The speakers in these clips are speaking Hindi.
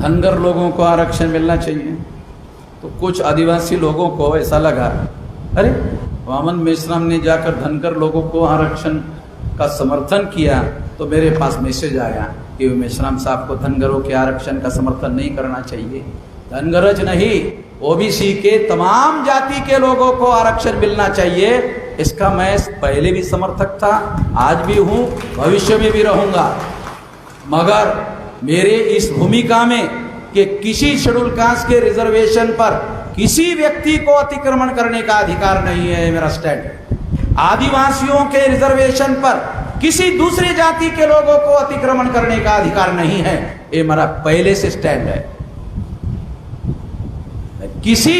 धनगर लोगों को आरक्षण मिलना चाहिए। तो कुछ आदिवासी लोगों को ऐसा लगा, अरे वामन मेश्राम ने जाकर धनगर लोगों को आरक्षण का समर्थन किया, तो मेरे पास मैसेज आया कि मेश्राम साहब को धनगरों के आरक्षण का समर्थन नहीं करना चाहिए। धनगरज नहीं, ओबीसी के तमाम जाति के लोगों को आरक्षण मिलना चाहिए। इसका मैं पहले भी समर्थक था, आज भी हूं, भविष्य में भी रहूंगा। मगर मेरे इस भूमिका में कि किसी शेड्यूल कास्ट के रिजर्वेशन पर किसी व्यक्ति को अतिक्रमण करने का अधिकार नहीं है, मेरा स्टैंड है। आदिवासियों के रिजर्वेशन पर किसी दूसरी जाति के लोगों को अतिक्रमण करने का अधिकार नहीं है, ये मेरा पहले से स्टैंड है। किसी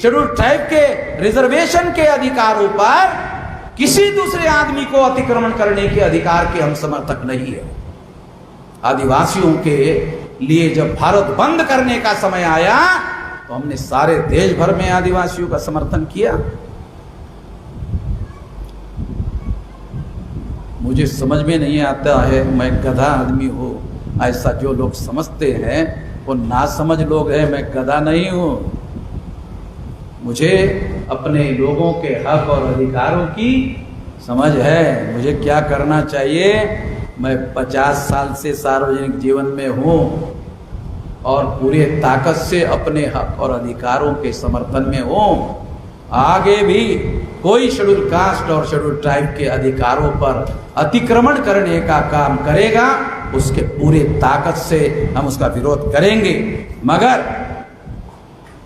शेड्यूल ट्राइब के रिजर्वेशन के अधिकारों पर किसी दूसरे आदमी को अतिक्रमण करने के अधिकार के हम समर्थक नहीं है। आदिवासियों के लिए जब भारत बंद करने का समय आया तो हमने सारे देश भर में आदिवासियों का समर्थन किया। मुझे समझ में नहीं आता है, मैं गधा आदमी हूं, ऐसा जो लोग समझते हैं वो ना समझ लोग हैं। मैं गधा नहीं हूं, मुझे अपने लोगों के हक और अधिकारों की समझ है, मुझे क्या करना चाहिए। मैं 50 साल से सार्वजनिक जीवन में हूँ और पूरी ताकत से अपने हक और अधिकारों के समर्थन में हूँ। आगे भी कोई शेड्यूल कास्ट और शेड्यूल ट्राइब के अधिकारों पर अतिक्रमण करने का काम करेगा, उसके पूरी ताकत से हम उसका विरोध करेंगे। मगर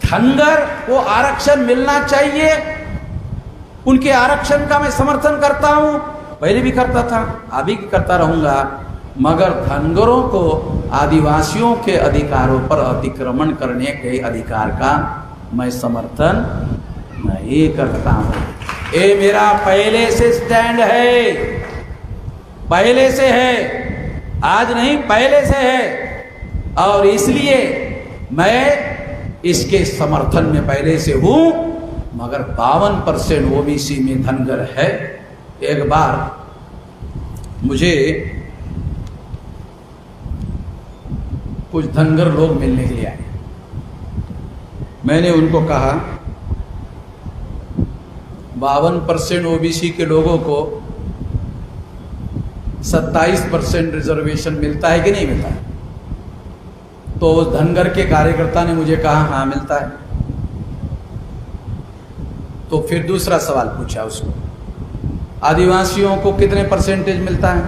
धनगर को आरक्षण मिलना चाहिए, उनके आरक्षण का मैं समर्थन करता हूं, पहले भी करता था, अभी भी करता रहूंगा। मगर धनगरों को आदिवासियों के अधिकारों पर अतिक्रमण करने के अधिकार का मैं समर्थन नहीं करता हूं। ये मेरा पहले से स्टैंड है, पहले से है, आज नहीं पहले से है। और इसलिए मैं इसके समर्थन में पहले से हूं। मगर 52% ओबीसी में धनगर है। एक बार मुझे कुछ धनगर लोग मिलने के लिए आए। मैंने उनको कहा 52% ओबीसी के लोगों को 27% रिजर्वेशन मिलता है कि नहीं मिलता है? तो उस धनगर के कार्यकर्ता ने मुझे कहा हाँ मिलता है। तो फिर दूसरा सवाल पूछा उसको, आदिवासियों को कितने परसेंटेज मिलता है?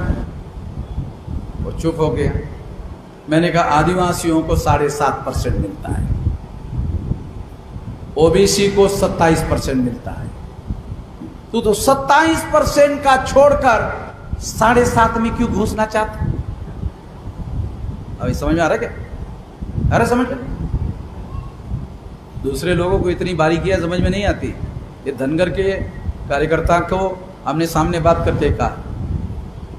वो चुप हो गया। मैंने कहा आदिवासियों को 7.5% मिलता है, ओबीसी को 27% मिलता है। तो 27% का छोड़कर 7.5 में क्यों घुसना चाहता? अभी समझ में आ रहा है क्या? अरे समझ में, दूसरे लोगों को इतनी बारीकियां समझ में नहीं आती। ये धनगर के कार्यकर्ता को हमने सामने बात करते कहा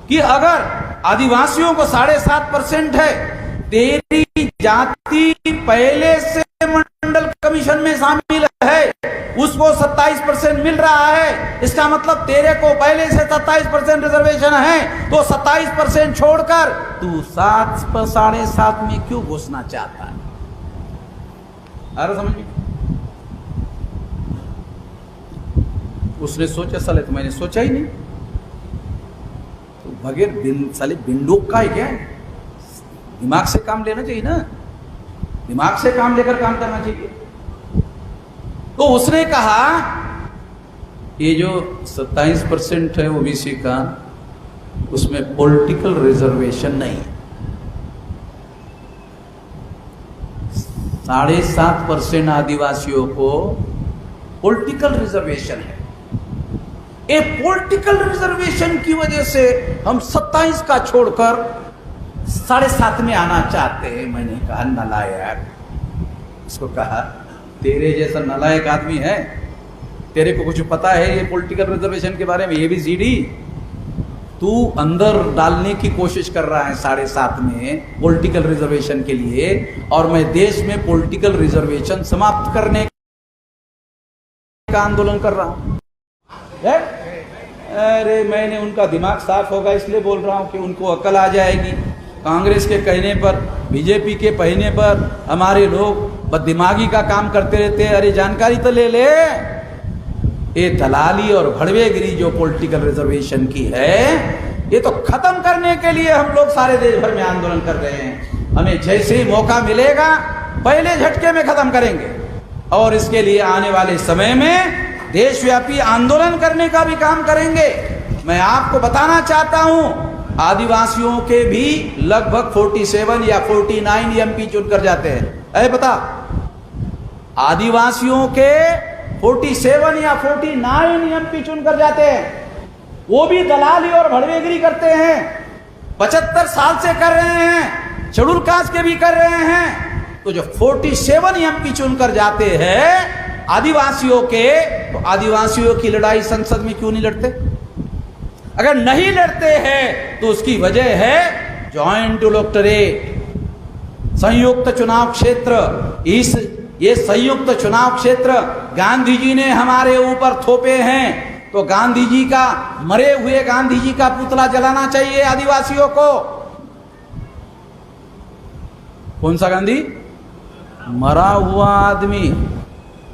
कि अगर आदिवासियों को 7.5% है, तेरी जाति पहले से मंडल कमीशन में शामिल है, उसको 27% मिल रहा है, इसका मतलब तेरे को पहले से 27% रिजर्वेशन है, तो 27% छोड़कर तू 7.5 में क्यों घुसना चाहता है? अरे समझ में? उसने सोचा साले, तो मैंने सोचा ही नहीं। तो बगैर साले बिंडूक का है क्या? दिमाग से काम लेना चाहिए ना, दिमाग से काम लेकर काम करना चाहिए। तो उसने कहा ये जो 27% है ओबीसी का, उसमें पॉलिटिकल रिजर्वेशन नहीं, 7.5% आदिवासियों को पॉलिटिकल रिजर्वेशन है। ए पॉलिटिकल रिजर्वेशन की वजह से हम 27 का छोड़कर 7.5 में आना चाहते हैं। मैंने कहा नालायक। उसको कहा तेरे जैसा नालायक आदमी है, तेरे को कुछ पता है ये पॉलिटिकल रिजर्वेशन के बारे में? ABCD तू अंदर डालने की कोशिश कर रहा है 7.5 में पॉलिटिकल रिजर्वेशन के लिए, और मैं देश में पॉलिटिकल रिजर्वेशन समाप्त करने का आंदोलन कर रहा हूं। अरे मैंने उनका दिमाग साफ होगा इसलिए बोल रहा हूं कि उनको अकल आ जाएगी। कांग्रेस के कहने पर, बीजेपी के कहने पर हमारे लोग बददिमागी का काम करते रहते हैं। अरे जानकारी तो ले ले। ये दलाली और भड़वेगिरी जो पॉलिटिकल रिजर्वेशन की है, ये तो खत्म करने के लिए हम लोग सारे देश भर में आंदोलन कर रहे हैं। हमें जैसे ही मौका मिलेगा पहले झटके में खत्म करेंगे और इसके लिए आने वाले समय में देशव्यापी आंदोलन करने का भी काम करेंगे। मैं आपको बताना चाहता हूं, आदिवासियों के भी लगभग 47 या 49 एमपी चुनकर जाते हैं। अरे बता, आदिवासियों के 47 या 49 एमपी चुनकर जाते हैं। वो भी दलाली और भड़वेगिरी करते हैं। 75 साल से कर रहे हैं, शेड्यूल कास्ट के भी कर रहे हैं। तो जो 47 एमपी चुनकर जाते हैं आदिवासियों के, तो आदिवासियों की लड़ाई संसद में क्यों नहीं लड़ते? अगर नहीं लड़ते हैं तो उसकी वजह है जॉइंट इलेक्टोरेट, संयुक्त चुनाव क्षेत्र। ये संयुक्त चुनाव क्षेत्र गांधी जी ने हमारे ऊपर थोपे हैं। तो गांधी जी का, मरे हुए गांधी जी का पुतला जलाना चाहिए आदिवासियों को। कौन सा गांधी? मरा हुआ आदमी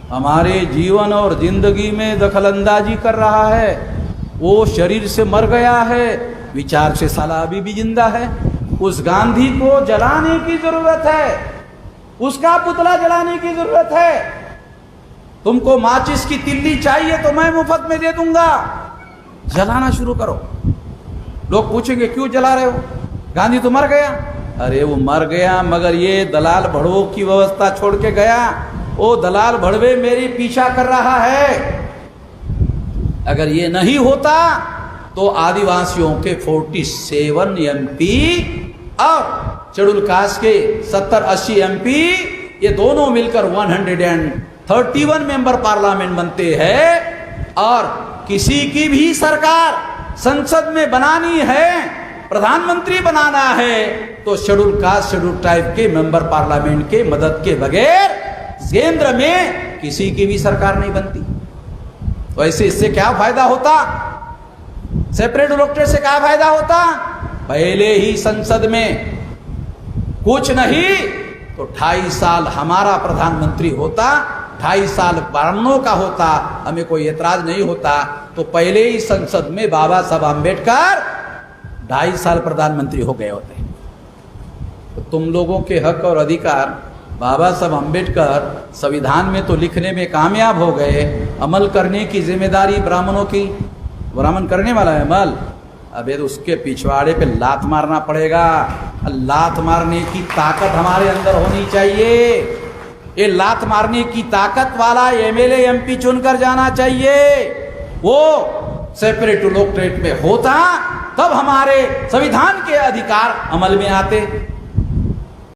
हमारे जीवन और जिंदगी में दखलंदाजी कर रहा है। वो शरीर से मर गया है, विचार से साला अभी भी जिंदा है। उस गांधी को जलाने की जरूरत है, उसका पुतला जलाने की जरूरत है। तुमको माचिस की तिल्ली चाहिए तो मैं मुफ्त में दे दूंगा, जलाना शुरू करो। लोग पूछेंगे क्यों जला रहे हो? गांधी तो मर गया। अरे वो मर गया, मगर ये दलाल भड़वों की व्यवस्था छोड़ के गया। वो दलाल भड़वे मेरी पीछा कर रहा है। अगर ये नहीं होता तो आदिवासियों के 47 एमपी और शेड्यूल कास्ट के 70-80 एमपी, ये दोनों मिलकर 131 मेंबर पार्लियामेंट बनते हैं। और किसी की भी सरकार संसद में बनानी है, प्रधानमंत्री बनाना है, तो शेड्यूल कास्ट, शेड्यूल ट्राइब के मेंबर पार्लियामेंट के मदद के बगैर केंद्र में किसी की भी सरकार नहीं बनती। तो ऐसे इससे क्या फायदा होता? सेपरेट इलेक्टोरेट से क्या फायदा होता? पहले ही संसद में कुछ नहीं तो 2.5 साल हमारा प्रधानमंत्री होता, 2.5 साल ब्राह्मणों का होता, हमें कोई एतराज नहीं होता। तो पहले ही संसद में बाबा साहब आम्बेडकर 2.5 साल प्रधानमंत्री हो गए होते। तो तुम लोगों के हक और अधिकार बाबा साहब आम्बेडकर संविधान में तो लिखने में कामयाब हो गए, अमल करने की जिम्मेदारी ब्राह्मणों की। ब्राह्मण करने वाला है अमल, अबे तो उसके पिछवाड़े पे लात मारना पड़ेगा। लात मारने की ताकत हमारे अंदर होनी चाहिए। ये लात मारने की ताकत वाला एमएलए एमपी चुनकर जाना चाहिए। वो सेपरेट इलेक्टोरेट में होता तब हमारे संविधान के अधिकार अमल में आते।